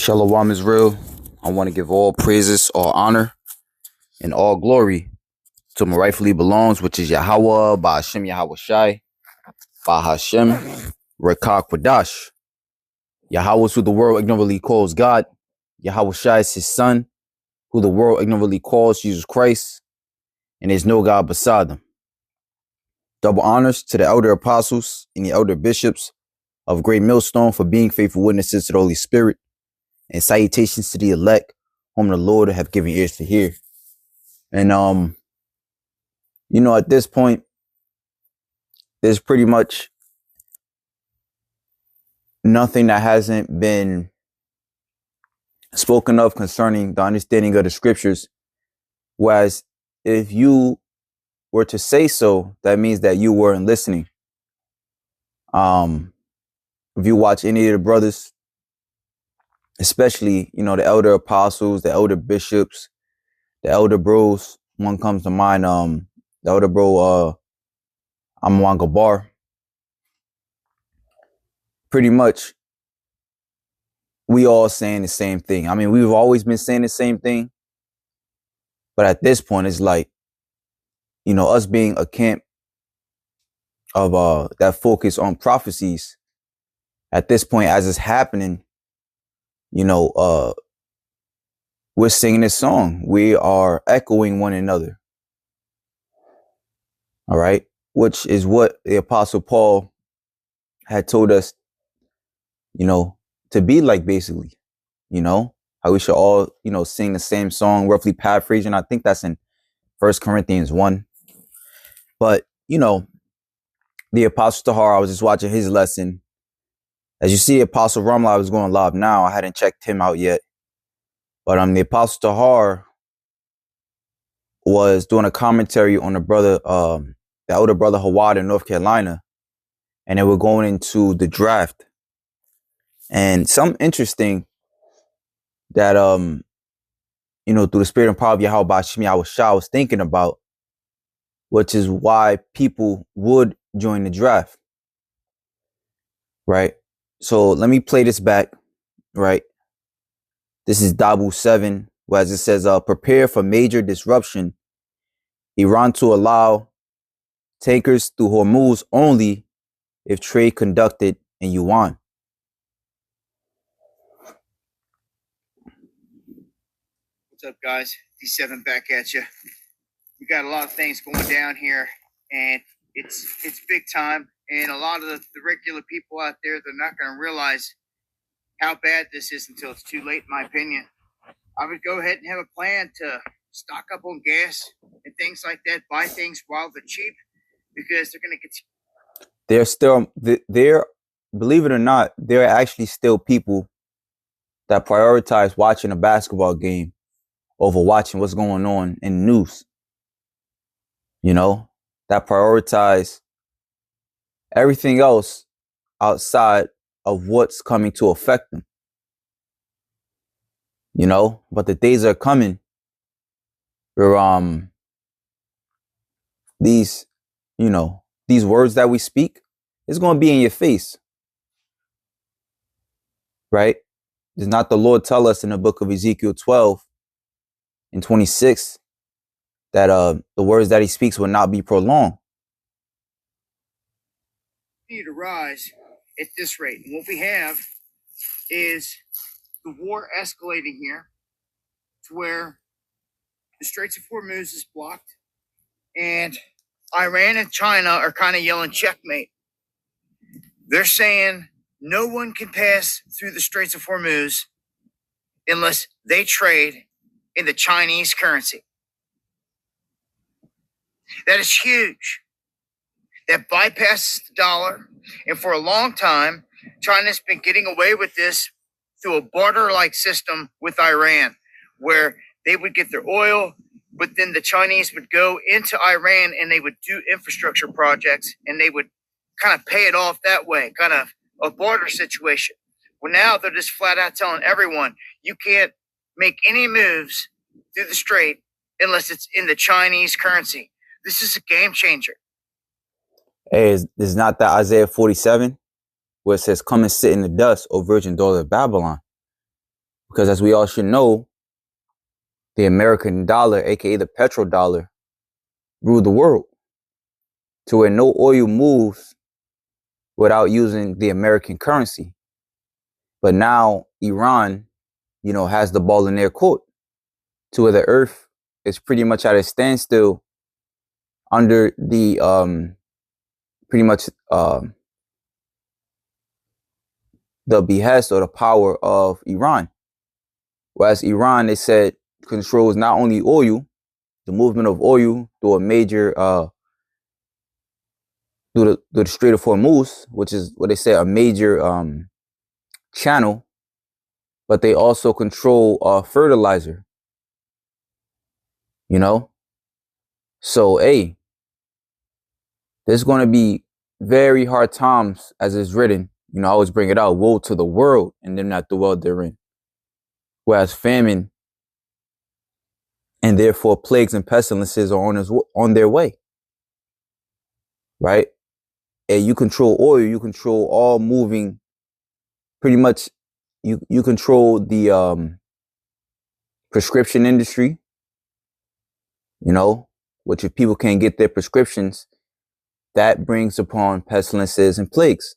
Shalom Israel. I want to give all praises, all honor, and all glory to whom rightfully belongs, which is Yahweh, by Hashem Yahweh Shai, by Hashem Rekah Kwadash. Yahweh is who the world ignorantly calls God. Yahweh Shai is his son, who the world ignorantly calls Jesus Christ, and there's no God beside them. Double honors to the elder apostles and the elder bishops of Great Millstone for being faithful witnesses to the Holy Spirit, and salutations to the elect whom the Lord have given ears to hear. And at this point, there's pretty much nothing that hasn't been spoken of concerning the understanding of the scriptures. Whereas if you were to say so, that means that you weren't listening. If you watch any of the brothers, especially, the elder apostles, the elder bishops, the elder bros, one comes to mind, the elder bro, Amwan Gabar. Pretty much, we all saying the same thing. I mean, we've always been saying the same thing. But at this point, it's like, us being a camp of that focus on prophecies. At this point, as it's happening, we're singing this song. We are echoing one another. All right. Which is what the Apostle Paul had told us, to be like, basically, how we should all, sing the same song, roughly paraphrasing. I think that's in 1 Corinthians 1. But, the Apostle Tahar, I was just watching his lesson. As you see, Apostle Ramla was going live now. I hadn't checked him out yet. But the Apostle Tahar was doing a commentary on the brother, the older brother Hawad in North Carolina. And they were going into the draft. And something interesting that, through the spirit and power of Yahweh Bashim Yahweh Shah, I was thinking about, which is why people would join the draft. Right? So let me play this back. Right? This is Dabu 7, where as it says, prepare for major disruption. Iran to allow tankers through Hormuz only if trade conducted in Yuan. What's up, guys? D7 back at you. We got a lot of things going down here, and it's big time. And a lot of the regular people out there, they're not going to realize how bad this is until it's too late, in my opinion. I would go ahead and have a plan to stock up on gas and things like that, buy things while they're cheap, because they're going to get... They're, believe it or not, there are actually still people that prioritize watching a basketball game over watching what's going on in the news. That prioritize everything else outside of what's coming to affect them. But the days are coming where these words that we speak is going to be in your face. Right? Does not the Lord tell us in the book of Ezekiel 12 and 26 that the words that he speaks will not be prolonged? Need to rise at this rate. And what we have is the war escalating here to where the Straits of Hormuz is blocked, and Iran and China are kind of yelling checkmate. They're saying no one can pass through the Straits of Hormuz unless they trade in the Chinese currency. That is huge. That bypasses the dollar. And for a long time, China's been getting away with this through a barter-like system with Iran, where they would get their oil, but then the Chinese would go into Iran and they would do infrastructure projects, and they would kind of pay it off that way, kind of a barter situation. Well, now they're just flat out telling everyone, you can't make any moves through the strait unless it's in the Chinese currency. This is a game changer. Hey, is not that Isaiah 47 where it says, come and sit in the dust, O virgin daughter of Babylon? Because as we all should know, the American dollar, aka the petrodollar, ruled the world to where no oil moves without using the American currency. But now Iran, has the ball in their court to where the earth is pretty much at a standstill under the pretty much the behest or the power of Iran. Whereas Iran, they said, controls not only oil, the movement of oil through a major through the Strait of Hormuz, which is what they say a major channel, but they also control fertilizer. So hey, there's going to be very hard times, as is written. I always bring it out: woe to the world, and them not the world they're in. Whereas famine and therefore plagues and pestilences are on their way, right? And you control oil, you control all moving, pretty much. You control the prescription industry, which if people can't get their prescriptions, that brings upon pestilences and plagues,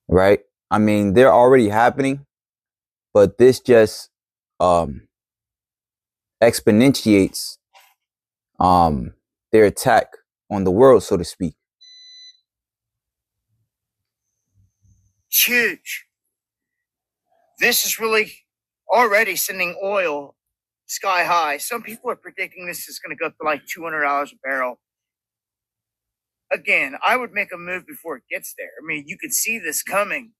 right? I mean, they're already happening, but this just exponentiates their attack on the world, so to speak. It's huge. This is really already sending oil sky high. Some people are predicting this is going to go up to like $200 a barrel. Again, I would make a move before it gets there. I mean, you could see this coming.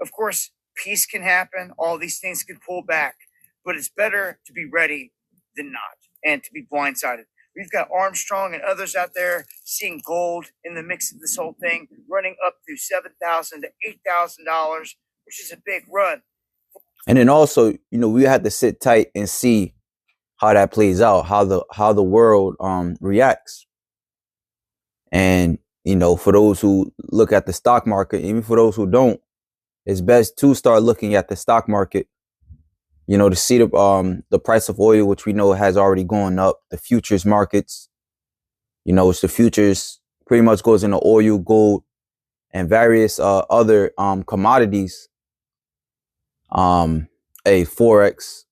Of course, peace can happen. All these things can pull back, but it's better to be ready than not and to be blindsided. We've got Armstrong and others out there seeing gold in the mix of this whole thing, running up to $7,000 to $8,000, which is a big run. And then also, we have to sit tight and see how that plays out, how the world reacts. And for those who look at the stock market, even for those who don't, it's best to start looking at the stock market, to see the price of oil, which we know has already gone up, the futures markets, which the futures pretty much goes into oil, gold, and various other commodities. Forex,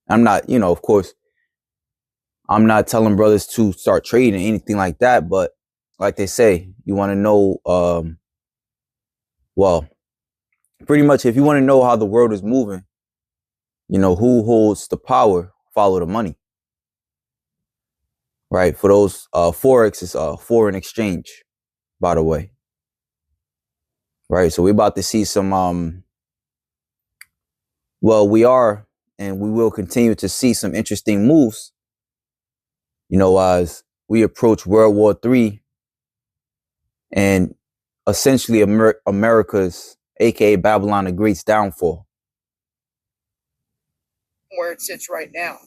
I'm not, of course, I'm not telling brothers to start trading or anything like that, but like they say, you want to know, well, pretty much if you want to know how the world is moving, who holds the power, follow the money. Right? For those, Forex is foreign exchange, by the way. Right? So we're about to see some, we are, and we will continue to see some interesting moves, as we approach World War III and essentially America's, aka Babylon the Great's downfall. Where it sits right now.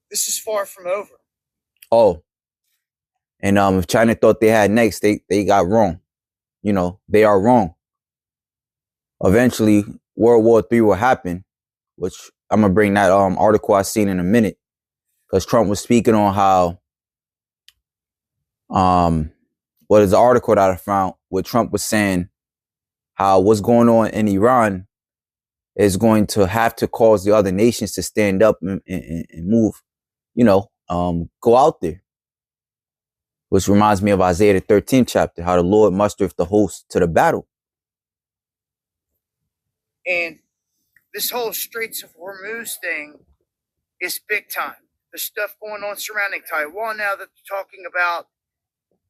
This is far from over. Oh, and if China thought they had next, they got wrong. They are wrong. Eventually, World War III will happen, which I'm gonna bring that article I seen in a minute, because Trump was speaking on how what is the article that I found where Trump was saying how what's going on in Iran is going to have to cause the other nations to stand up and move, go out there. Which reminds me of Isaiah the 13th chapter, how the Lord mustereth the host to the battle. And this whole Straits of Hormuz thing is big time. There's stuff going on surrounding Taiwan now that they're talking about.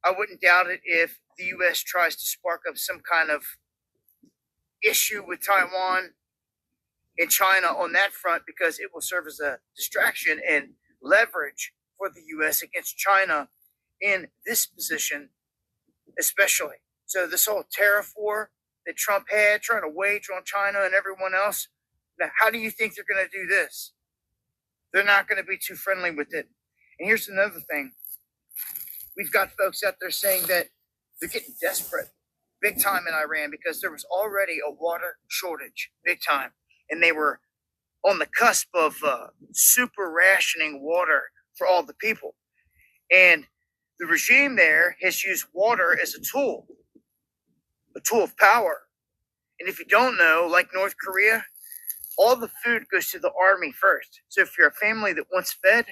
I wouldn't doubt it if the U.S. tries to spark up some kind of issue with Taiwan and China on that front, because it will serve as a distraction and leverage for the U.S. against China in this position, especially. So this whole tariff war that Trump had, trying to wage on China and everyone else, now, how do you think they're going to do this? They're not going to be too friendly with it. And here's another thing. We've got folks out there saying that they're getting desperate big time in Iran because there was already a water shortage big time. and they were on the cusp of super rationing water for all the people. And the regime there has used water as a tool of power. And if you don't know, like North Korea, all the food goes to the army first. So if you're a family that wants fed,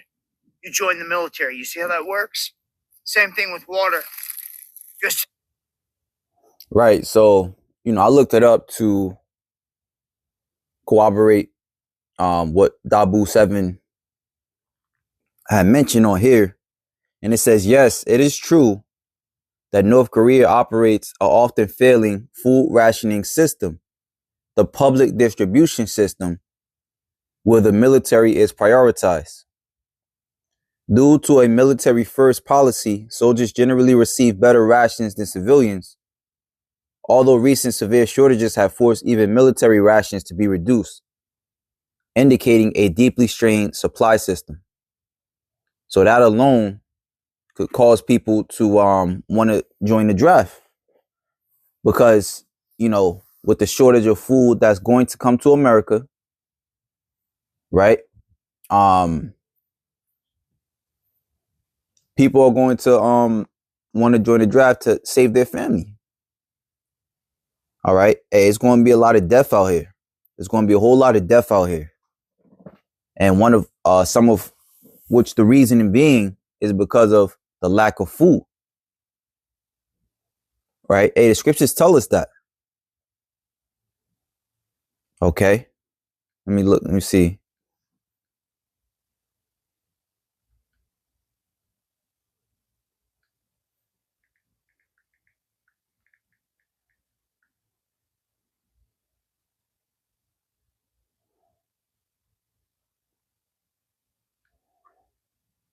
you join the military. You see how that works? Same thing with water. Just Right. So, I looked it up to corroborate what Dabu 7 had mentioned on here. And it says, yes, it is true that North Korea operates an often failing food rationing system, the public distribution system, where the military is prioritized. Due to a military-first policy, soldiers generally receive better rations than civilians, although recent severe shortages have forced even military rations to be reduced, indicating a deeply strained supply system. So that alone could cause people to want to join the draft, because, with the shortage of food that's going to come to America, right? People are going to want to join the draft to save their family. All right. Hey, it's going to be a lot of death out here. There's going to be a whole lot of death out here. And one of some of which the reasoning being is because of the lack of food. Right? Hey, the scriptures tell us that. Okay. Let me look. Let me see.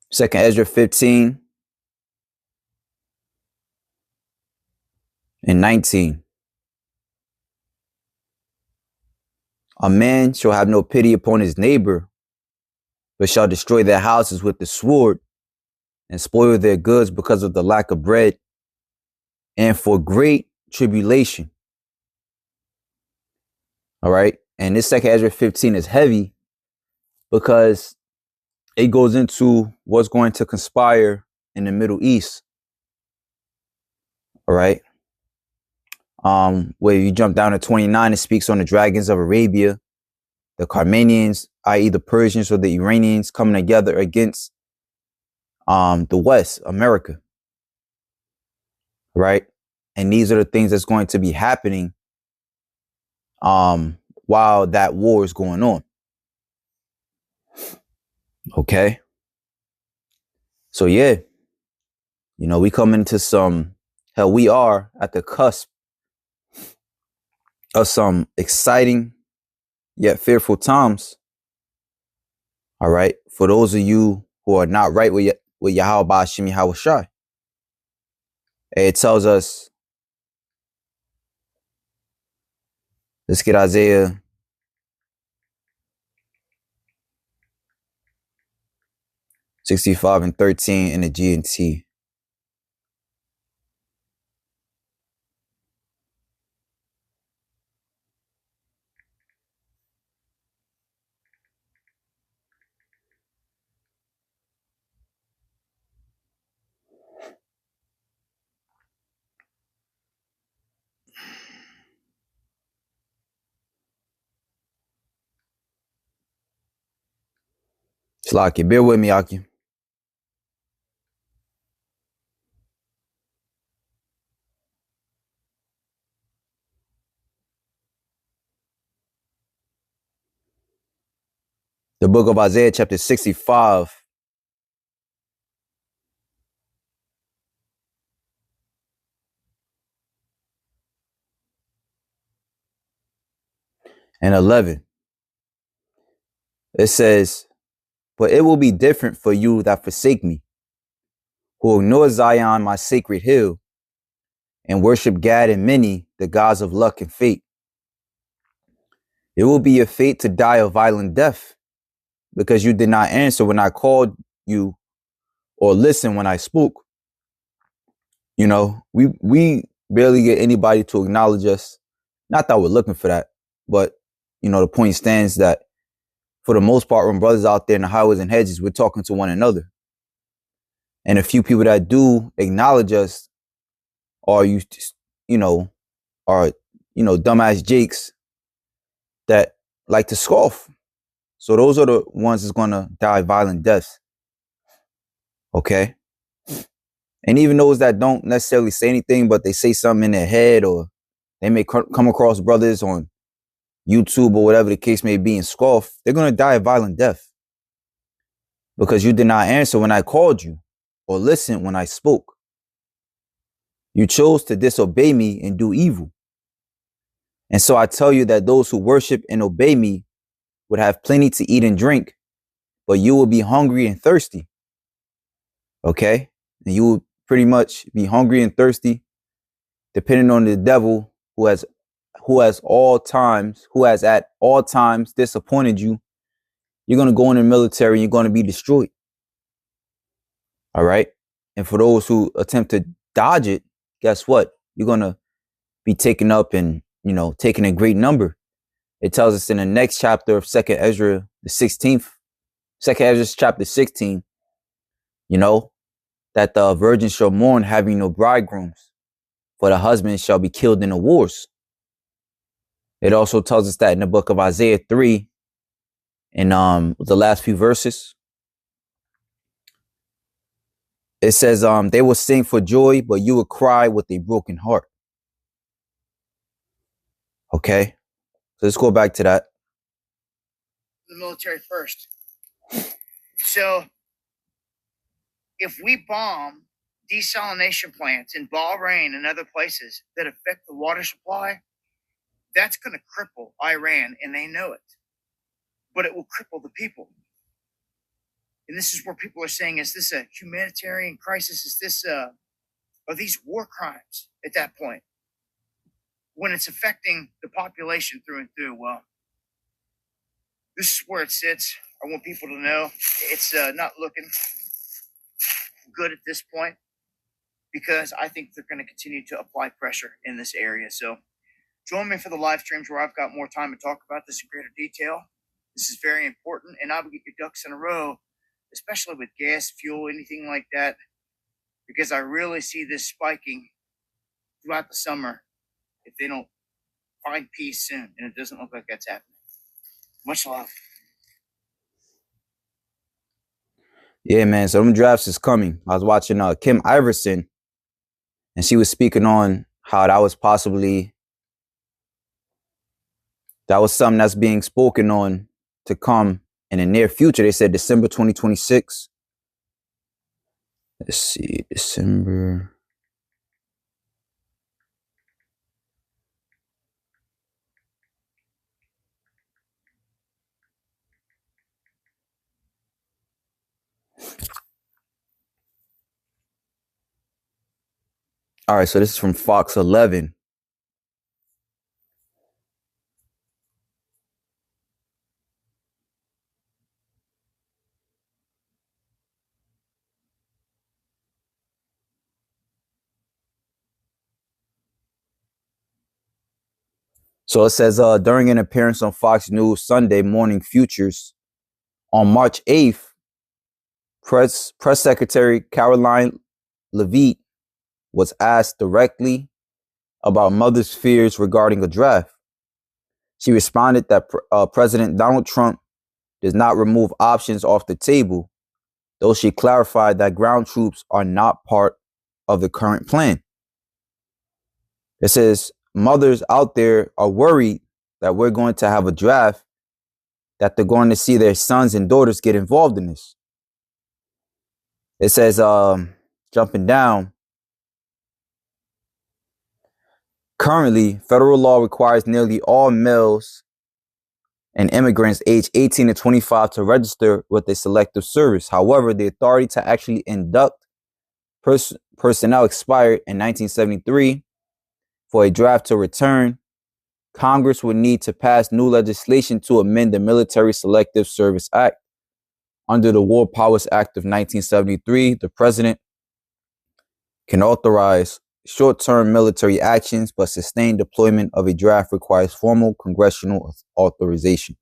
Second Ezra 15 and 19. A man shall have no pity upon his neighbor, but shall destroy their houses with the sword and spoil their goods because of the lack of bread and for great tribulation. All right. And this second Ezra 15 is heavy because it goes into what's going to conspire in the Middle East. All right. Where you jump down to 29, it speaks on the dragons of Arabia, the Carmanians, i.e. the Persians or the Iranians, coming together against the West, America. Right. And these are the things that's going to be happening while that war is going on. Okay. So yeah, we come into we are at the cusp of some exciting yet fearful times. All right. For those of you who are not right with Yahweh Ba'ashim Yahweh Shai, it tells us, let's get Isaiah 65 and 13 in the G&T. Shlaki, bear with me, Aki. The book of Isaiah, chapter 65. And 11. It says, but it will be different for you that forsake me, who ignore Zion, my sacred hill, and worship Gad and many, the gods of luck and fate. It will be your fate to die a violent death, because you did not answer when I called you or listen when I spoke. We barely get anybody to acknowledge us. Not that we're looking for that, but the point stands that for the most part, when brothers out there in the highways and hedges, we're talking to one another. And a few people that do acknowledge us are dumbass jakes that like to scoff. So those are the ones that's gonna die violent deaths. Okay. And even those that don't necessarily say anything, but they say something in their head, or they may come across brothers on YouTube or whatever the case may be and scoff, they're gonna die a violent death. Because you did not answer when I called you or listen when I spoke. You chose to disobey me and do evil. And so I tell you that those who worship and obey me would have plenty to eat and drink, but you will be hungry and thirsty. Okay? And you will pretty much be hungry and thirsty, depending on the devil who has at all times disappointed you. You're going to go in the military and you're going to be destroyed. All right? And for those who attempt to dodge it, guess what? You're going to be taken up and, taken in great number. It tells us in the next chapter of 2nd Ezra, the 16th, 2nd Ezra chapter 16, that the virgins shall mourn having no bridegrooms, for the husband shall be killed in the wars. It also tells us that in the book of Isaiah 3, in the last few verses, it says, they will sing for joy, but you will cry with a broken heart. Okay, so let's go back to that. The military first. So if we bomb desalination plants in Bahrain and other places that affect the water supply, that's going to cripple Iran, and they know it. But it will cripple the people. And this is where people are saying, is this a humanitarian crisis? Is this are these war crimes at that point? When it's affecting the population through and through, well, this is where it sits. I want people to know it's not looking good at this point, because I think they're going to continue to apply pressure in this area. So join me for the live streams where I've got more time to talk about this in greater detail. This is very important, and I will get your ducks in a row, especially with gas, fuel, anything like that, because I really see this spiking throughout the summer if they don't find peace soon, and it doesn't look like that's happening. Much love. Yeah, man. So them drafts is coming. I was watching Kim Iverson, and she was speaking on how that was something that's being spoken on to come in the near future. They said December 2026. Let's see, December. All right, so this is from Fox 11. So it says, during an appearance on Fox News Sunday Morning Futures on March 8th, Press Secretary Caroline Leavitt was asked directly about mothers' fears regarding a draft. She responded that President Donald Trump does not remove options off the table, though she clarified that ground troops are not part of the current plan. It says, mothers out there are worried that we're going to have a draft, that they're going to see their sons and daughters get involved in this. It says, jumping down, currently, federal law requires nearly all males and immigrants aged 18 to 25 to register with a selective service. However, the authority to actually induct personnel expired in 1973. For a draft to return, Congress would need to pass new legislation to amend the Military Selective Service Act. Under the War Powers Act of 1973, the president can authorize short-term military actions, but sustained deployment of a draft requires formal congressional authorization.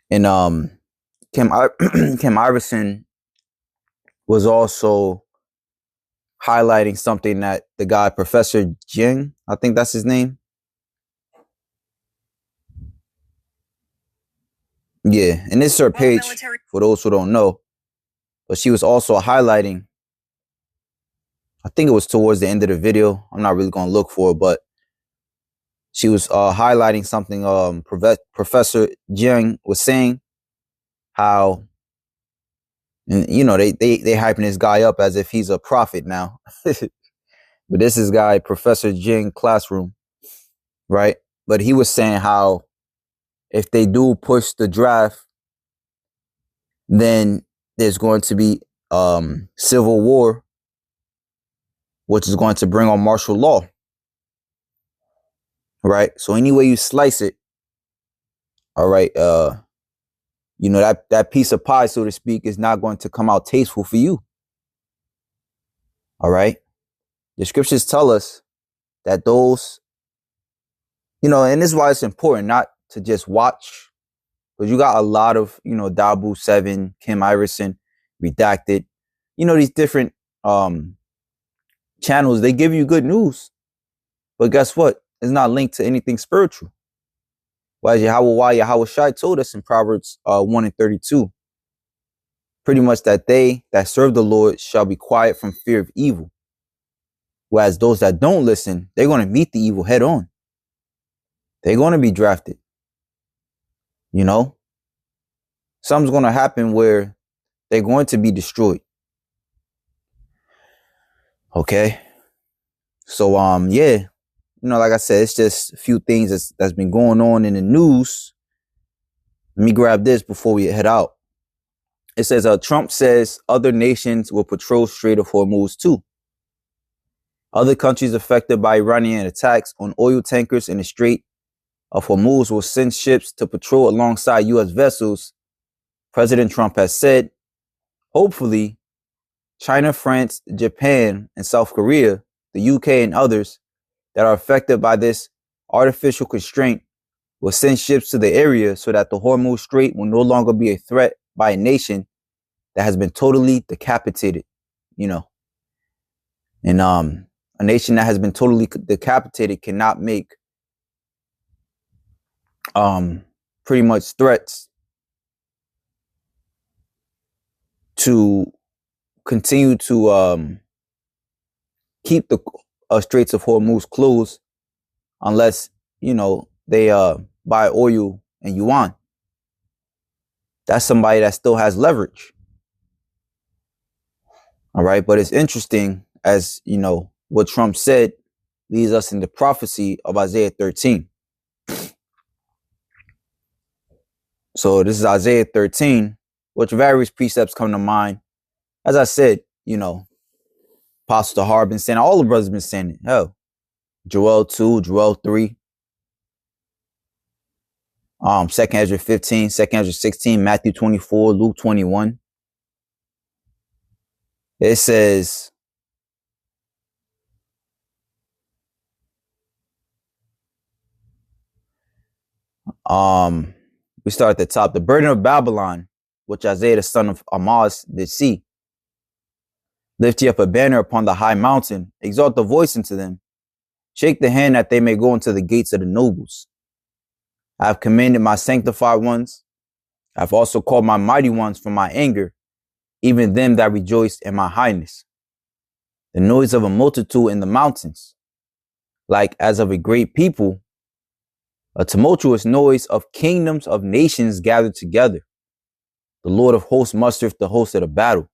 And Kim Iverson was also highlighting something that the guy, Professor Jing, I think that's his name. Yeah, and this is her page for those who don't know. But she was also highlighting, I think it was towards the end of the video. I'm not really going to look for it, but she was highlighting something Professor Jing was saying, how, and you know, they hyping this guy up as if he's a prophet now. But this is guy, Professor Jing Classroom, right? But he was saying how if they do push the draft, then there's going to be civil war, which is going to bring on martial law, right? So any way you slice it, all right, you know, that piece of pie, so to speak, is not going to come out tasteful for you. All right. The scriptures tell us that those, you know, and this is why it's important not to just watch, because you got a lot of, you know, Dabu 7, Kim Iverson, Redacted, you know, these different channels. They give you good news, but guess what? It's not linked to anything spiritual. Why Yahweh Shai told us in Proverbs 1:32, pretty much that they that serve the Lord shall be quiet from fear of evil. Whereas those that don't listen, they're going to meet the evil head on. They're going to be drafted. You know, something's going to happen where they're going to be destroyed. Okay. So, yeah, you know, like I said, it's just a few things that's been going on in the news. Let me grab this before we head out. It says, Trump says other nations will patrol Strait of Hormuz too. Other countries affected by Iranian attacks on oil tankers in the Strait of Hormuz will send ships to patrol alongside U.S. vessels, President Trump has said. Hopefully, China, France, Japan, and South Korea, the UK, and others that are affected by this artificial constraint will send ships to the area so that the Hormuz Strait will no longer be a threat by a nation that has been totally decapitated, you know. And a nation that has been totally decapitated cannot make pretty much threats to continue to keep the Straits of Hormuz closed unless, you know, they buy oil in yuan. That's somebody that still has leverage. All right. But it's interesting, as you know, what Trump said leads us into prophecy of Isaiah 13. So this is Isaiah 13, which various precepts come to mind. As I said, you know, Apostle Tahar been saying, all the brothers been saying it. Hell, Joel 2, Joel 3, 2nd Ezra 15, 2nd Ezra 16, Matthew 24, Luke 21. It says, we start at the top. The burden of Babylon, which Isaiah the son of Amoz did see. Lift ye up a banner upon the high mountain, exalt the voice into them, shake the hand that they may go into the gates of the nobles. I have commanded my sanctified ones. I have also called my mighty ones from my anger, even them that rejoice in my highness. The noise of a multitude in the mountains, like as of a great people, a tumultuous noise of kingdoms of nations gathered together. The Lord of hosts mustereth the host of the battle.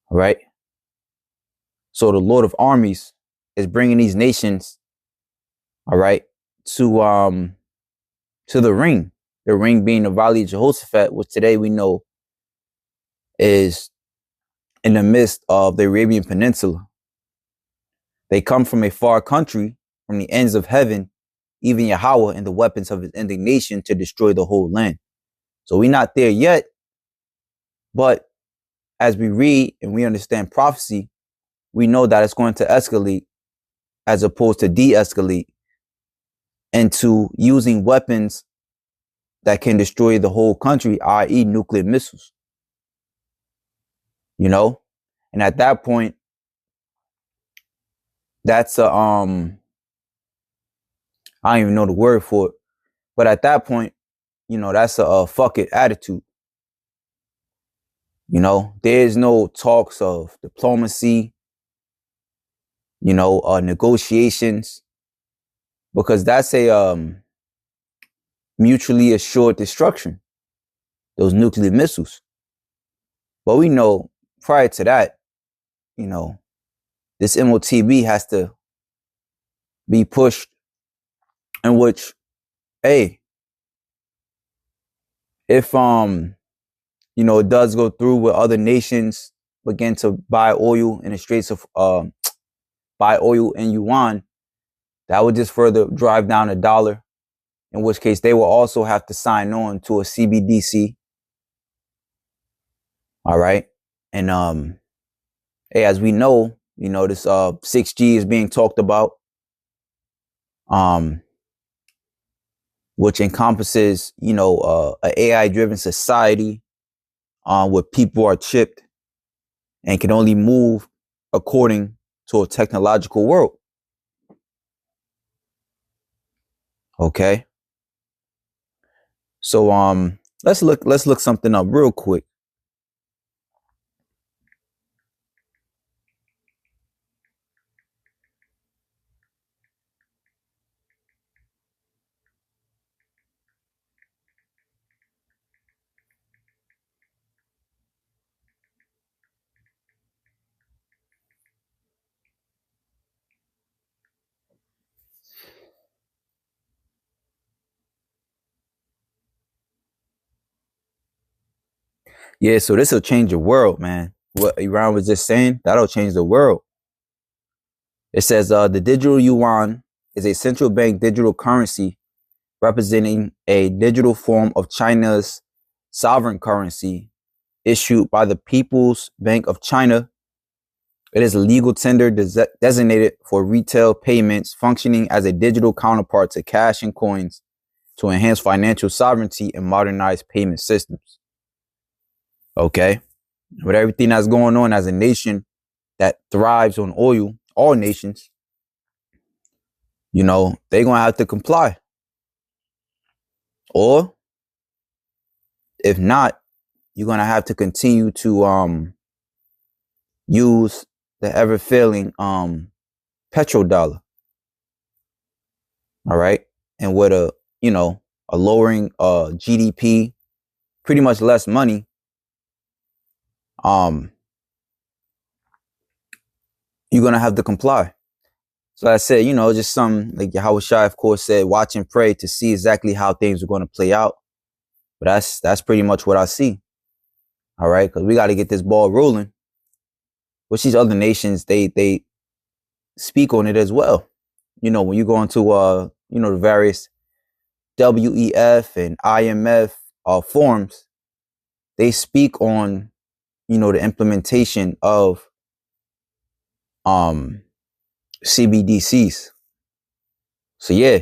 All right. So the Lord of armies is bringing these nations, all right, to the ring being the Valley of Jehoshaphat, which today we know is in the midst of the Arabian Peninsula. They come from a far country, from the ends of heaven, even Yahweh and the weapons of his indignation to destroy the whole land. So we're not there yet, but as we read and we understand prophecy, we know that it's going to escalate as opposed to de-escalate into using weapons that can destroy the whole country, i.e. nuclear missiles. You know? And at that point, that's a, I don't even know the word for it, but at that point, you know, that's a fuck it attitude. You know, there's no talks of diplomacy, you know, negotiations, because that's a mutually assured destruction, those nuclear missiles. But we know prior to that, you know, this MOTB has to be pushed, in which, hey, if you know, it does go through where other nations begin to buy oil in the Straits of buy oil in yuan, that would just further drive down the dollar, in which case they will also have to sign on to a CBDC. All right. And hey, as we know, you know, this 6G is being talked about, which encompasses, you know, an AI driven society where people are chipped and can only move according to a technological world. Okay. So let's look something up real quick. Yeah, so this will change the world, man. What Iran was just saying, that'll change the world. It says the digital yuan is a central bank digital currency representing a digital form of China's sovereign currency issued by the People's Bank of China. It is a legal tender designated for retail payments, functioning as a digital counterpart to cash and coins to enhance financial sovereignty and modernize payment systems. Okay. With everything that's going on as a nation that thrives on oil, all nations, you know, they're going to have to comply. Or if not, you're going to have to continue to use the ever failing petrodollar. All right. And with a, you know, a lowering GDP, pretty much less money, you're going to have to comply. So I said, you know, just some, like Yahweh Shai, of course, said, watch and pray to see exactly how things are going to play out. But that's pretty much what I see. All right. Because we got to get this ball rolling. Which these other nations, they speak on it as well. You know, when you go into, you know, the various WEF and IMF forums, they speak on, you know, the implementation of CBDCs. So yeah,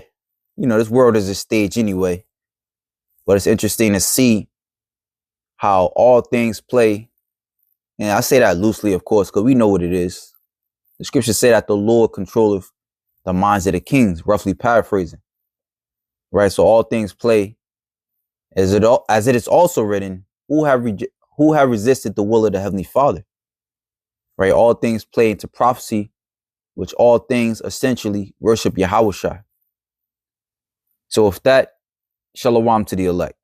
you know, this world is a stage anyway, but it's interesting to see how all things play. And I say that loosely, of course, because we know what it is. The scriptures say that the Lord controlleth the minds of the kings, roughly paraphrasing. Right? So all things play as it is also written, who have resisted the will of the Heavenly Father. Right? All things play into prophecy, which all things essentially worship Yahweh Shai. So if that, shalom to the elect.